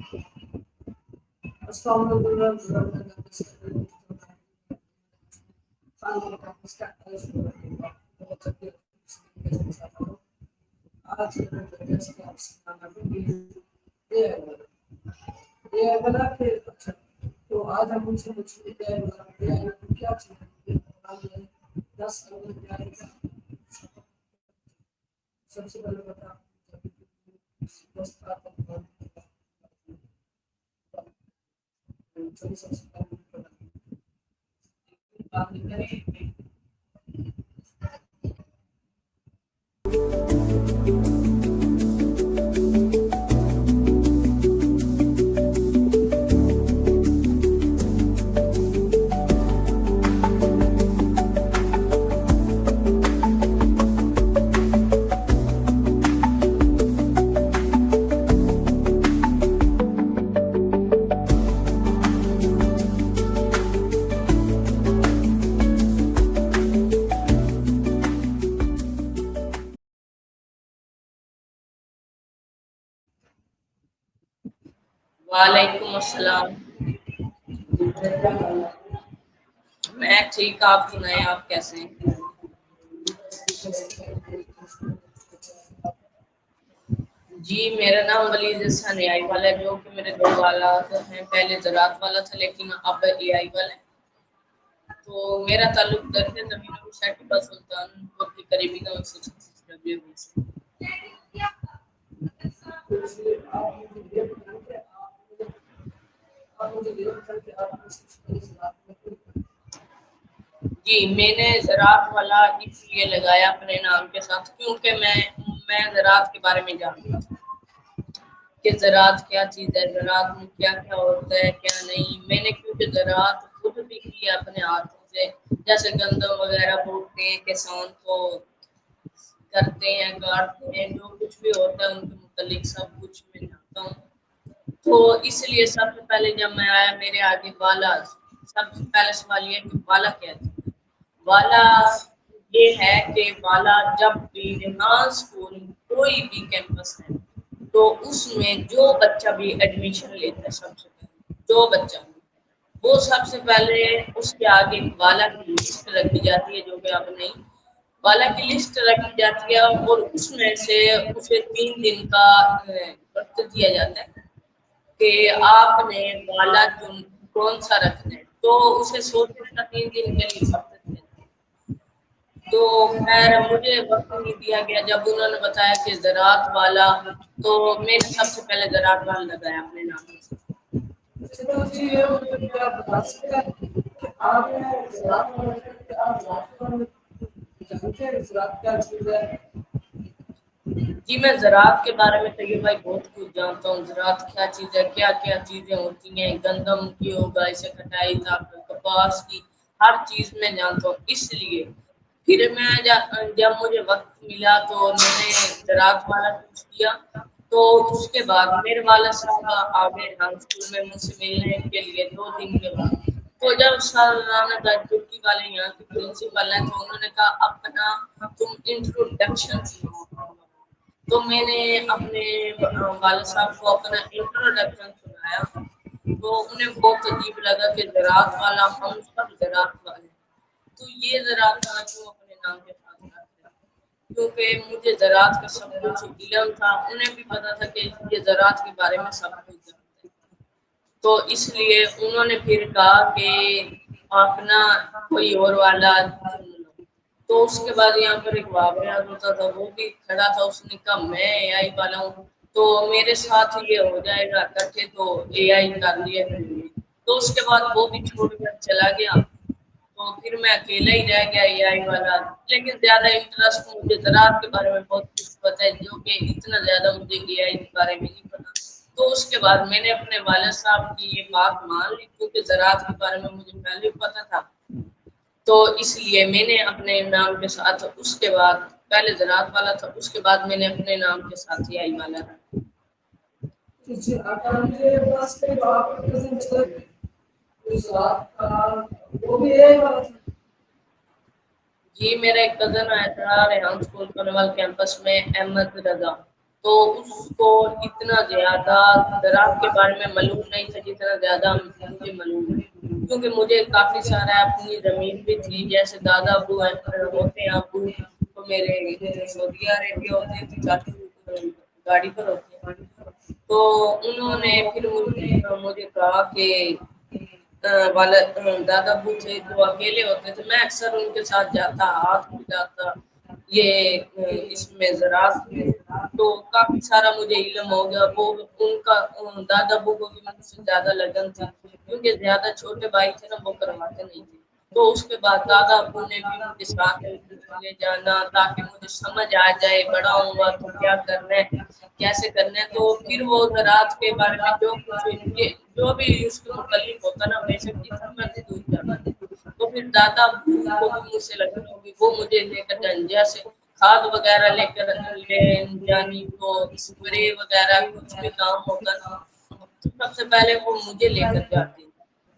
السلام علیکم آج یہ بنا کہ اچھا تو آج ہم ان سے پوچھیں گے کیا چیز 10 سب سے پہلے بتا وعلیکم السلام. میں ٹھیک، آپ سنائیں آپ کیسے ہیں؟ جی میرا نام ولید احسان اے آئی والا ہے، جو کہ میرے دو والا ہیں، پہلے زراعت والا تھا لیکن اب اے آئی والا ہے. تو میرا تعلق درس زمین و شیخ سلطان پور کے قریبی گاؤں سے جی میں نے زراعت والا اس لیے لگایا اپنے نام کے ساتھ کیونکہ میں زراعت کے بارے میں جانتا تھا کہ زراعت کیا چیز ہے، زراعت میں کیا کیا ہوتا ہے کیا نہیں. میں نے کیونکہ زراعت خود بھی کی اپنے ہاتھوں سے، جیسے گندم وغیرہ بوتے ہیں، کسان کو کرتے ہیں، کاٹتے ہیں، جو کچھ بھی ہوتا ہے ان کے متعلق سب کچھ میں جانتا ہوں. تو اس لیے سب سے پہلے جب میں آیا میرے آگے والا، سب سے پہلے سوال یہ کہ والا کیا ہے. والا یہ ہے کہ والا جب بھی ریحان اسکول کوئی بھی کیمپس ہے تو اس میں جو بچہ بھی ایڈمیشن لیتا ہے، سب سے پہلے جو بچہ وہ سب سے پہلے اس کے آگے والا کی لسٹ رکھی جاتی ہے، جو کہ اب نہیں، والا کی لسٹ رکھی جاتی ہے اور اس میں سے اسے 3 دن کا وقت دیا جاتا ہے کہ آپ نے والا کون سا رکھنا ہے. تو اسے سوچنے کا 3 دن کے لیے وقت دیا جاتا ہے. تو خیر مجھے وقت نہیں دیا گیا. جب انہوں نے بتایا کہ زراعت والا، تو میں نے سب سے پہلے زراعت والا لگایا اپنے نام سے. تو جی یہ کیا بتا سکتے ہیں کہ آپ جانتے ہیں زراعت کیا چیز ہے؟ جی میں زراعت کے بارے میں طیب بھائی بہت کچھ جانتا ہوں. زراعت کیا چیز ہے، کیا کیا چیزیں ہوتی ہیں، گندم کی ہوگا اسے کٹائی تک، کپاس کی ہر چیز میں جانتا ہوں. اس لیے پھر میں جب مجھے وقت ملا تو میں نے زراعت والا کچھ کیا. تو اس کے بعد میرے والد صاحب آگے اسکول میں مجھ سے ملنے کے لیے 2 دن کے بعد. تو جب سالانہ ترقی والے یہاں کے پرنسپل ہیں تو انہوں نے کہا اپنا تم انٹروڈکشن سناؤ. تو میں نے اپنے والد صاحب کو اپنا انٹروڈکشن سنایا تو انہیں بہت عجیب لگا کہ زراعت والا، ہم سب زراعت والے. تو یہ زراعت والا کیوں اپنے نام کے ساتھ رکھتے ہیں؟ کیونکہ مجھے زراعت کا سب کچھ علم تھا، انہیں بھی پتا تھا کہ یہ زراعت کے بارے میں سب کچھ جانتے ہیں. تو اس لیے انہوں نے پھر کہا کہ اپنا کوئی اور والا چن لو. تو اس کے بعد یہاں پر ایک بابریاض ہوتا تھا، وہ بھی کھڑا تھا. اس نے کہا میں اے آئی والا ہوں تو میرے ساتھ یہ ہو جائے گا کرتے، تو اے آئی کر لیا پھر بھی. تو اس کے بعد وہ بھی چھوڑ کر چلا گیا. تو پھر میں اکیلا ہی رہ گیا اے آئی والا. لیکن زیادہ انٹرسٹ مجھے زراعت کے بارے میں بہت کچھ پتا ہے، جو کہ اتنا زیادہ مجھے اے آئی کے بارے میں نہیں پتا. تو اس کے بعد میں نے اپنے والد صاحب کی یہ بات مان لی کیونکہ زراعت کے بارے میں مجھے پہلے پتا تھا. تو اس لیے میں نے اپنے نام کے ساتھ اس کے بعد پہلے زراعت والا تھا، اس کے بعد میں نے اپنے نام کے ساتھ اے آئی والا رکھا. جی آپ مجھے یہ بتا سکتے ہیں جو آپ کا کزن چلا اس رات کا وہ بھی اے آئی والا تھا؟ جی میرا ایک کزن آیا تھا ریحان اسکول کونوال کیمپس میں، احمد رضا. تو اس کو اتنا زیادہ زراعت کے بارے میں معلوم نہیں تھا جتنا زیادہ مجھے معلوم ہے، کیونکہ مجھے کافی سارا اپنی زمین بھی تھی، جیسے دادا ابو ہوتے ہیں، ابو تو میرے سعودی عربیہ ہوتے ہیں، تو چاچو گاڑی پر ہوتے ہیں، تو انہوں نے پھر مجھے کہا کہ والد دادا ابو تھے جو اکیلے ہوتے تھے، میں اکثر ان کے ساتھ جاتا، ہاتھ ملاتا، یہ اس میں زراعت میں، تو کافی سارا مجھے علم ہو گیا۔ وہ ان کا دادا ابو کو بھی مجھ سے زیادہ لگن تھی، کیونکہ زیادہ چھوٹے بھائی تھے نا، وہ کرواتے نہیں تھے۔ تو اس کے بعد دادا ابو نے بھی مجھے ساتھ لے جانا تاکہ مجھے سمجھ آ جائے، بڑا ہوں گا تو کیا کرنا ہے، کیسے کرنا ہے۔ تو پھر وہ زراعت کے بارے میں جو کچھ جو بھی اس کے متعلق ہوتا نا، بے شک جتنا مرضی دور جانا، تو پھر دادا ابو کو بھی مجھ سے لگن ہوگی، وہ مجھے لے کر جائیں، جیسے کھاد وغیرہ لے جانی، تو اسپرے وغیرہ کچھ بھی کام ہوتا نا، تو سب سے پہلے وہ مجھے لے کر جاتے ہیں،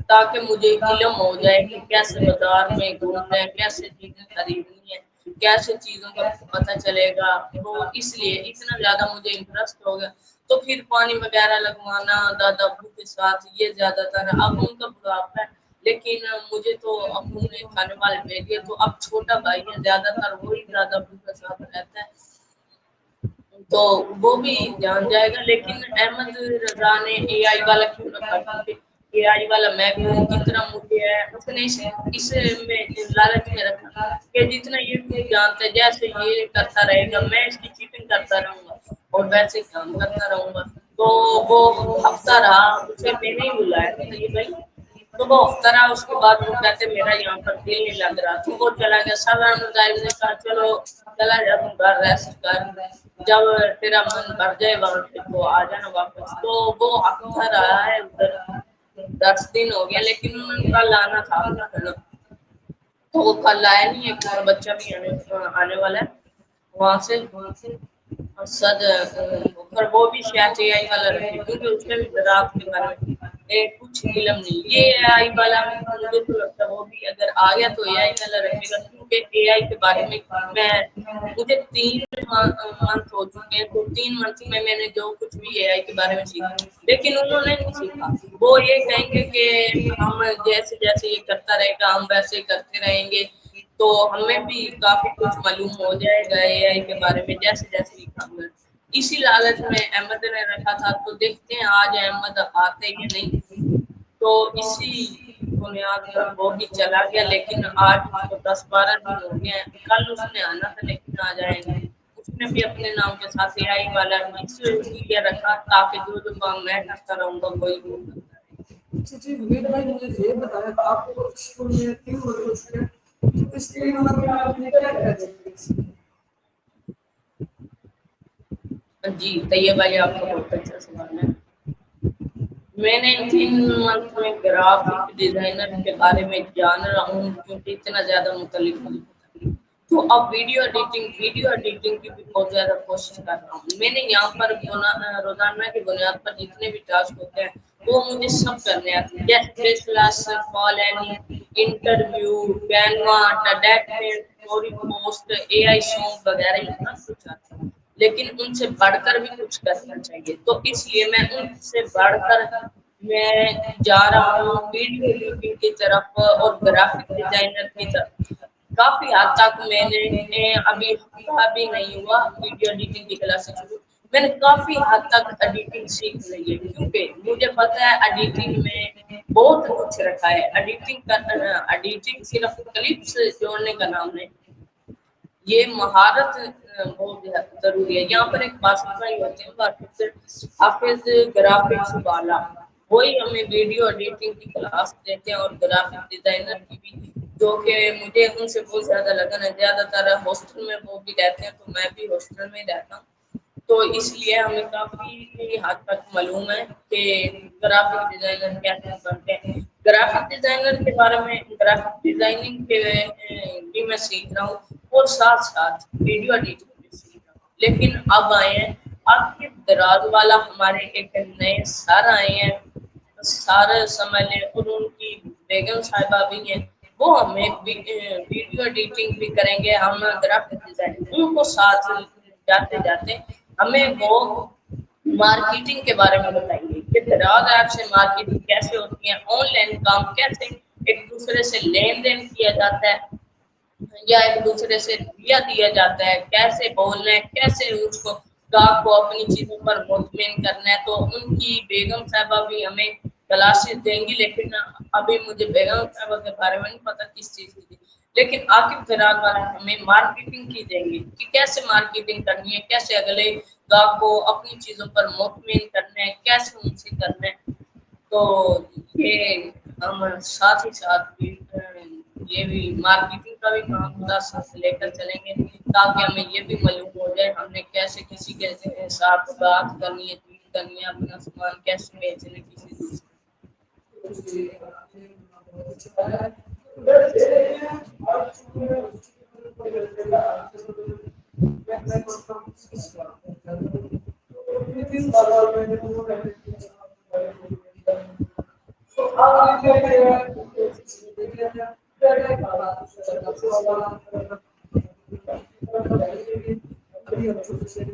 تاکہ مجھے علم ہو جائے کہ کیسے بازار میں گھومنا ہے، کیسے چیزیں خریدنی ہے، کیسے چیزوں کا پتہ چلے گا۔ تو اس لیے اتنا زیادہ مجھے انٹرسٹ ہو گیا، تو پھر پانی وغیرہ لگوانا دادا ابو کے ساتھ، یہ زیادہ تر اب ان کا بڑھاپا ہے، لیکن مجھے تو ابو نے کھانے والے بھیجے، تو اب چھوٹا بھائی ہے، زیادہ تر وہی دادا ابو کے ساتھ رہتا ہے، تو وہ بھی جان جائے گا۔ لیکن احمد رضا نے اے آئی والا کیوں رکھا، کیونکہ اے آئی والا میں بھی ہوں، جتنا مجھے ہے اس نے اس میں لالچ میں رکھا کہ جتنا یہ مجھے جانتا ہے، جیسے یہ کرتا رہے گا میں اس کی چیٹنگ کرتا رہوں گا اور ویسے ہی کام کرتا رہوں گا۔ تو وہ ہفتہ رہا، اسے میں نے ہی بلایا تھا یہ بھائی، تو وہ ہفتہ رہا، اس کے بعد وہ کہتے میرا یہاں پر دل نہیں لگ رہا، تو وہ چلا گیا۔ سب احمد نے کہا چلو چلا جا، تم گھر ریسٹ کر، جب تیرا من بھر جائے وہاں سے تو آ جانا واپس۔ تو وہ ہفتہ رہا ہے ادھر، 10 دن ہو گیا، لیکن انہوں نے کل آنا تھا اپنا گھر، تو وہ کل آیا نہیں، ایک اور بچہ بھی آنے والا ہے وہاں سے سد پر، وہ بھی شاید اے آئی والا رکھے، کیونکہ اس میں بھی زراعت کے بارے میں کچھ علم نہیں۔ یہ اے آئی والا مجھے تو لگتا ہے وہ بھی اگر آ گیا تو اے آئی والا رکھے گا، کیونکہ اے آئی کے بارے میں میں مجھے 3 منتھ ہو چکے ہیں، تو 3 منتھ میں نے جو کچھ بھی اے آئی کے بارے میں سیکھا، لیکن انہوں نے نہیں سیکھا۔ وہ یہ کہیں گے کہ ہم جیسے جیسے یہ کرتا رہے گا ہم ویسے ہی کرتے رہیں گے، تو ہمیں بھی کافی کچھ معلوم ہو جائے گا اے آئی کے بارے میں جیسے جیسے یہ کام ہے۔ اسی لالچ میں احمد نے رکھا تھا، تو دیکھتے ہیں آج احمد آتے یا نہیں۔ تو اسی بنیاد پر وہ بھی چلا گیا، لیکن آج اس کو 10-12 دن ہو گئے ہیں، کل اس نے آنا تھا لیکن آ جائے گا۔ اس نے بھی اپنے نام کے ساتھ اے آئی والا اس لیے رکھا تاکہ جو جو کام میں کرتا رہوں گا وہی وہ کرتا رہے۔ اچھا جی وحید بھائی، مجھے یہ بتایا آپ کو اسکول میں 3 منتھ ہو چکے ہیں، تو اس 3 منتھ میں آپ نے کیا کیا چیزیں؟ جی طیب بھائی، آپ کا بہت اچھا سوال ہے۔ میں نے 3 منتھ میں گرافک ڈیزائنر کے بارے میں جان رہا ہوں، کیونکہ اتنا زیادہ مختلف نہیں ہوتا، تو اب ویڈیو ایڈیٹنگ کی بھی بہت زیادہ کوشش کر رہا ہوں۔ میں نے یہاں پر روزانہ کی بنیاد پر جتنے بھی ٹاسک ہوتے ہیں وہ مجھے سب کرنے آتے ہیں، جیسے face class, call Annie, interview, Canva, ڈیٹمنٹ، story post, A I song وغیرہ، یہ سب کچھ آتا ہے، لیکن ان سے بڑھ کر بھی کچھ کرنا چاہیے، تو اس لیے میں ان سے بڑھ کر میں جا رہا ہوں ویڈیو ایڈیٹنگ کی طرف اور گرافک ڈیزائنر کی طرف۔ کافی حد تک میں نے ابھی ہفتہ بھی نہیں ہوا ویڈیو ایڈیٹنگ کی کلاسز شروع، میں نے کافی حد تک ایڈیٹنگ سیکھ لی ہے، کیونکہ مجھے پتا ہے ایڈیٹنگ میں بہت کچھ رکھا ہے۔ ایڈیٹنگ صرف کلپس جوڑنے کا نام نہیں، یہ مہارت بہت ضروری ہے۔ یہاں پر ایک باسط بھائی ہوتے ہیں حافظ گرافکس والا، وہی ہمیں ویڈیو ایڈیٹنگ کی کلاس دیتے ہیں اور گرافک ڈیزائنر کی بھی، جو کہ مجھے ان سے بہت زیادہ لگن ہے۔ زیادہ تر ہاسٹل میں وہ بھی رہتے ہیں، تو میں بھی ہاسٹل میں رہتا ہوں، تو اس لیے ہمیں کافی حد تک معلوم ہے کہ گرافک ڈیزائنر کیسے بنتے ہیں۔ گرافک ڈیزائنر کے بارے میں، گرافک ڈیزائننگ کے بھی میں سیکھ رہا ہوں، اور ساتھ ساتھ ویڈیو ایڈیٹنگ بھی سیکھ رہا ہوں۔ لیکن اب آئے ہیں اب کے دراز والا، ہمارے ایک نئے سر آئے ہیں، سارے سمجھ لیں، اور ان کی بیگم صاحبہ بھی ہیں، وہ ہمیں ویڈیو ایڈیٹنگ بھی کریں گے، ہم گرافک ڈیزائن ان کو ساتھ جاتے جاتے ہمیں وہ مارکیٹنگ کے بارے میں بتائیے کہ دراز ایپ سے مارکیٹنگ کیسے ہوتی ہے، آن لائن کام کیسے ایک دوسرے سے لین دین کیا جاتا ہے یا ایک دوسرے سے دیا جاتا ہے، کیسے بولنا ہے، کیسے اس کو گاہک کو اپنی چیزوں پر مطمئن کرنا ہے۔ تو ان کی بیگم صاحبہ بھی ہمیں کلاسز دیں گی، لیکن ابھی مجھے بیگم صاحبہ کے بارے میں نہیں پتا کس چیز کی، لیکن عاقب فراز والا ہمیں مارکیٹنگ کی دیں گے کہ کیسے مارکیٹنگ کرنی ہے، کیسے اگلے گاہک کو اپنی چیزوں پر مطمئن کرنا ہے، کیسے ان سے کرنا ہے۔ تو یہ ہم ساتھ ہی ساتھ بھی یہ بھی مارکیٹنگ کا بھی کام کا ساتھ لے کر چلیں گے، تاکہ ہمیں یہ بھی معلوم ہو جائے ہم نے کیسے کسی کے ساتھ بات کرنی ہے، ڈیل کرنی ہے، اپنا سامان کیسے بیچنا ہے کسی دوسرے۔ جی آپ نے بہت اچھا ہے۔ ویسے اور میں کرتا ہوں اس بات تین سال میں نے وہ تو آپ نے ابھی ہم چھوٹے سے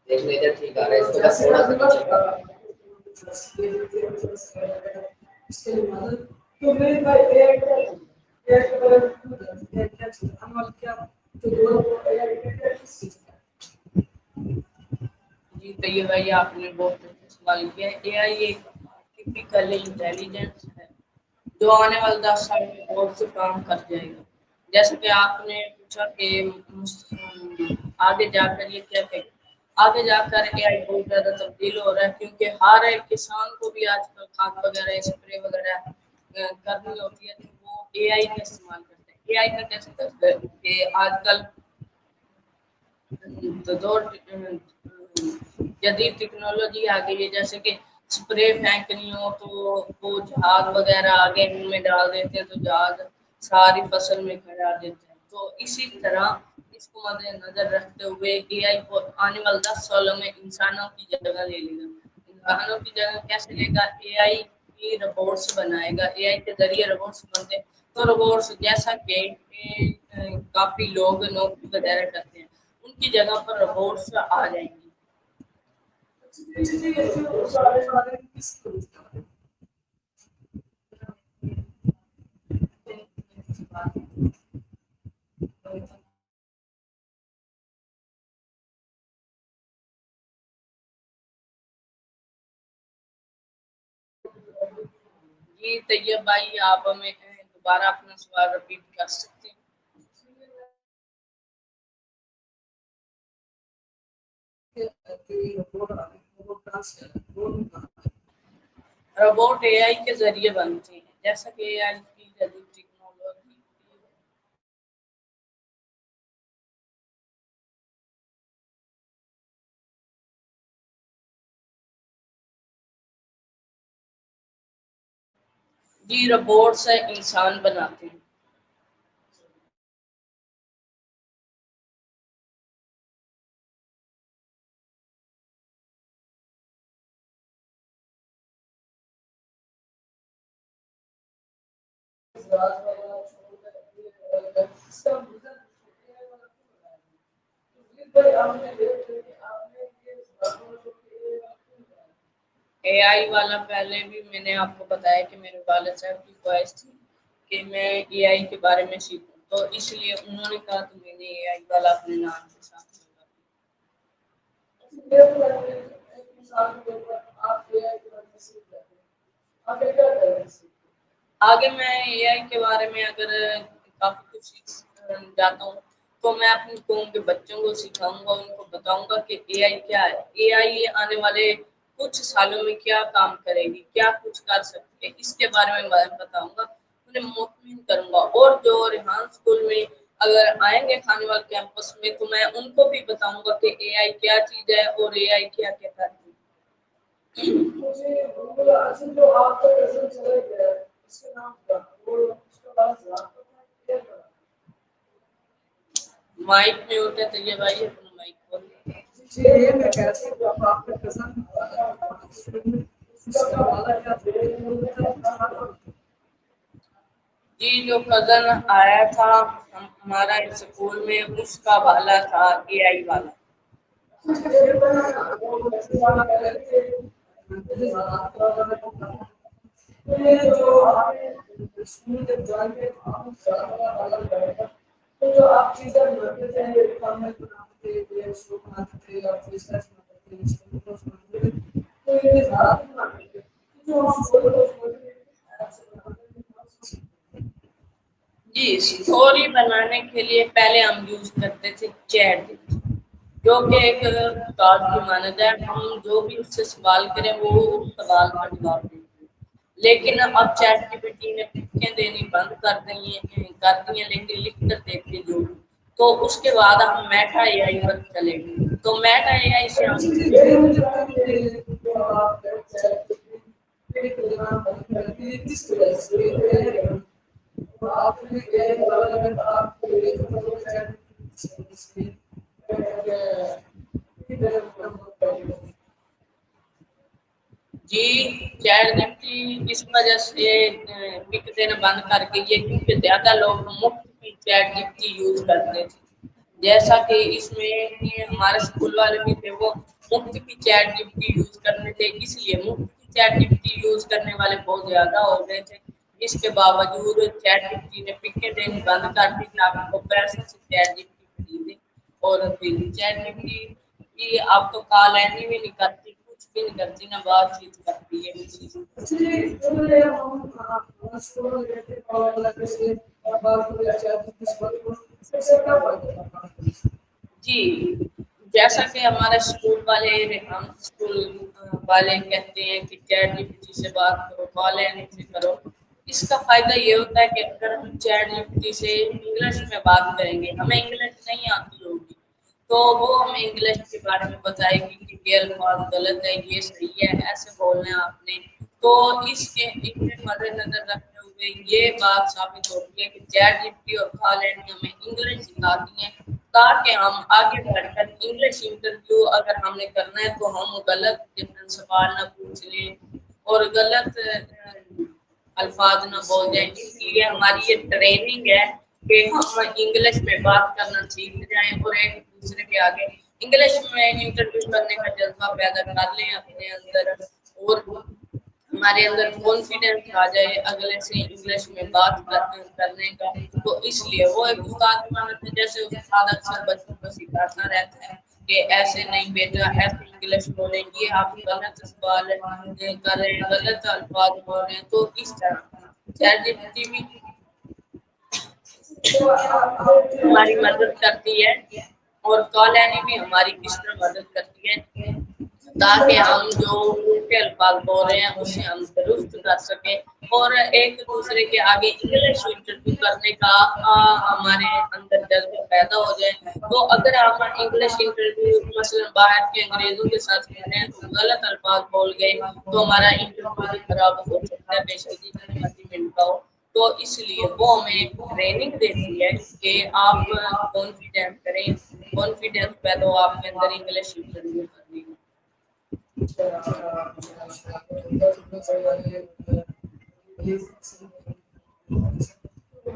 دیکھنے ادھر ٹھیک آ رہا ہے، اس کو تھوڑا سا نیچے کرو۔ تو میری بھائی ایک جی طیب بھائی آپ نے بہت اچھا سوال کیا ہے۔ اے آئی ایک آرٹیفیشل انٹیلیجنس ہے جو آنے والے 10 سال میں بہت سے کام کر جائے گا۔ جیسے کہ آپ نے پوچھا کہ آگے جا کر یہ کیا کہ آگے جا کر اے آئی بہت زیادہ تبدیل ہو رہا ہے، کیونکہ ہر ایک کسان کو بھی آج کل کھاد وغیرہ اسپرے وغیرہ کرنی ہوتی ہے تو وہ اے آئی کا استعمال کرتے ہیں۔ اے آئی کا کیسے کرتے ہیں کہ آج کل دور جدید ٹیکنالوجی آ گئی ہے، جیسے کہ اسپرے پھینکنی ہو تو وہ جہاز وغیرہ آگے ان میں ڈال دیتے ہیں تو جہاز ساری فصل میں کھڑا دیتے ہیں۔ تو اسی طرح اس کو مد نظر رکھتے ہوئے اے آئی کو آنے والے 10 سالوں میں انسانوں کی جگہ لے لے گا۔ انسانوں کی جگہ کیسے لے گا؟ اے آئی کی روبوٹس بنائے گا، اے آئی کے ذریعے روبوٹس بنتے ہیں تو روبوٹس جیسا کہ کافی لوگ نوکری وغیرہ کرتے ہیں ان کی جگہ پر روبوٹس آ جائیں گے۔ جی طیب بھائی آپ ہمیں دوبارہ اپنا سوال رپیٹ کر سکتے ہیں؟ روبوٹ اے آئی کے ذریعے بنتے ہیں، جیسا کہ اے آئی کی جدید ٹیکنالوجی جی روبوٹ سے انسان بناتے ہیں۔ زراعت والا شعور ہے، اس کا مطلب بھائی آپ نے دیکھا کہ آپ نے یہ زراعت والا جو اے آئی والا پہلے بھی میں نے آپ کو بتایا کہ میرے والد صاحب کی خواہش تھی کہ میں اے آئی کے بارے میں سیکھوں، تو اس لیے انہوں نے کہا تو میں نے اے آئی والا اپنے نام کے ساتھ لگا آگے میں اے آئی کے بارے میں اگر کافی کچھ سیکھ جاتا ہوں تو میں اپنی قوم کے بچوں کو سکھاؤں گا، ان کو بتاؤں گا کہ اے آئی کیا ہے، اے آئی آنے والے کچھ سالوں میں کیا کام کرے گی، کیا کچھ کر سکتے ہیں، اس کے بارے میں بتاؤں گا، انہیں مطمئن کروں گا۔ اور جو ریحان اسکول میں اگر آئیں گے خانوال کیمپس میں تو میں ان کو بھی بتاؤں گا کہ اے آئی کیا چیز ہے اور اے آئی کیا کیا کرتی ہے۔ مجھے بالکل اصل جو آپ کا کزن چلا گیا اس کا نام کیا اور اس کا بعد زراعت کا کیا کرا؟ مائک میں ہوتے تو یہ بھائی اپنا مائک کھول۔ جی یہ میں کہتا ہوں کہ آپ کا کزن اس کا والا کیا تھا؟ جی جو کزن آیا تھا ہمارا اسکول میں اس کا والا تھا اے آئی والا۔ جو آپ چیزیں بناتے تھے جی اسٹوری بنانے کے لیے پہلے ہم یوز کرتے تھے چیٹ جی پی ٹی، جو کہ ایک استاد کی مانند ہے، ہم جو بھی اس سے سوال کریں وہ اس سوال کا جواب دیں گے۔ لیکن اب چیٹ جی پی ٹی نے پکیں دینی بند کر دی ہیں لیکن لکھ کر دیکھتے جو، تو اس کے بعد ہم میٹا اے آئی پر چلے گئے، تو میٹا اے آئی سے ہم کس وجہ سے آپ نے جی چیٹ جی پی ٹی اس وجہ سے پک دینا بند کر کے یہ کیونکہ زیادہ لوگ مفت کی ChatGPT use کرتے تھے، جیسا کہ اس میں ہمارے اسکول والے بھی تھے وہ مفت کی ChatGPT use کرتے تھے، اس لیے مفت کی ChatGPT use کرنے والے بہت زیادہ ہو گئے تھے۔ اس کے باوجود چیٹ جی پی ٹی نے پکیں دینی بند کر دی کہ آپ کو پیسے سے چیٹ جی پی ٹی خریدیں، اور پھر چیٹ جی پی ٹی آپ کو کال اینی بھی نہیں کرتی، کچھ بھی نہیں کرتی، نہ بات چیت کرتی ہے کسی سے۔ جی جیسا کہ ہمارے اسکول والے ریحان اسکول والے کہتے ہیں کہ چیٹ جی پی ٹی سے بات کرو، کال اینی سے کرو، اس کا فائدہ یہ ہوتا ہے کہ اگر ہم چیٹ جی پی ٹی سے انگلش میں بات کریں گے، ہمیں انگلش نہیں آتی ہوگی تو وہ ہمیں انگلش کے بارے میں بتائے گی کہ یہ الفاظ غلط ہے، یہ صحیح ہے، ایسے بولنا ہے آپ نے، تو اس کے مد نظر رکھتے ہوئے یہ بات ثابت ہوتی ہے کہ چیٹ جی پی ٹی اور کال اینی ہمیں انگلش سکھاتی ہیں تاکہ ہم آگے بڑھ کر انگلش انٹرویو اگر ہم نے کرنا ہے تو ہم غلط سوال نہ پوچھ لیں اور غلط الفاظ نہ بول جائیں، اس لیے ہماری یہ ٹریننگ ہے کہ ہم انگلش میں بات کرنا سیکھ جائیں اور ایک دوسرے کے آگے انگلش میں انٹرویو کرنے کا جذبہ پیدا کر لیں اپنے اندر، اور ہمارے اندر کانفیڈنس آ جائے اگلے سے انگلش میں بات کرنے کا۔ تو اس لیے وہ ایک استاد مانتے جیسے استاد اکثر بچوں کو سکھاتا رہتا ہے کہ ایسے نہیں بیٹا، ایسے انگلش بولیں، یہ آپ غلط سوال کر رہے ہیں، غلط الفاظ بول رہے ہیں، تو اس طرح چیٹ جی پی ٹی بھی ہماری مدد کرتی ہے اور کال اینی بھی ہماری کس طرح مدد کرتی ہے تاکہ ہم جو الٹے الفاظ بول رہے ہیں اسے ہم درست کر سکیں اور ایک دوسرے کے آگے انگلش انٹرویو کرنے کا ہمارے اندر جذبہ پیدا ہو جائے۔ تو اگر ہم انگلش انٹرویو مثلا باہر کے انگریزوں کے ساتھ کر رہے ہیں تو غلط الفاظ بول گئے تو ہمارا انٹرویو بھی خراب ہو سکتا ہے، بے شک جتنی مرضی منٹ کا ہو۔ تو اس لیے وہ ہمیں ٹریننگ دیتی ہے کہ آپ کانفیڈینس کریں، کانفیڈینس پیدا ہو آپ کے اندر انگلش انٹرویو کرنے کا۔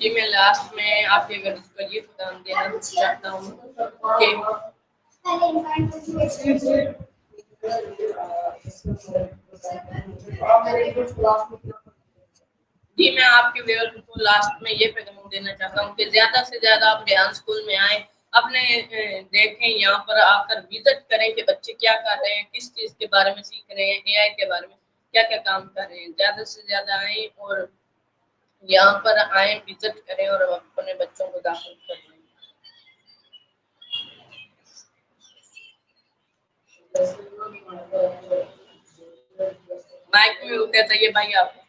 جی میں لاسٹ میں آپ کے گھر کو یہ پیغام دینا چاہتا ہوں کہ جی میں آپ کے ویئر کو لاسٹ میں یہ پیغام دینا چاہتا ہوں کہ زیادہ سے زیادہ آپ ریحان اسکول میں آئیں، اپنے دیکھیں، یہاں پر آ کر وزٹ کریں کہ بچے کیا کر رہے ہیں، کس چیز کے بارے میں سیکھ رہے ہیں، اے آئی کے بارے میں کیا کیا کام کر رہے ہیں. زیادہ سے زیادہ آئیں اور یہاں پر آئیں، وزٹ کریں اور اپنے بچوں کو داخل کریں. مائک میں ہوتے چاہیے بھائی آپ.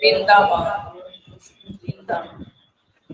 زندہ باد. زندہ باد.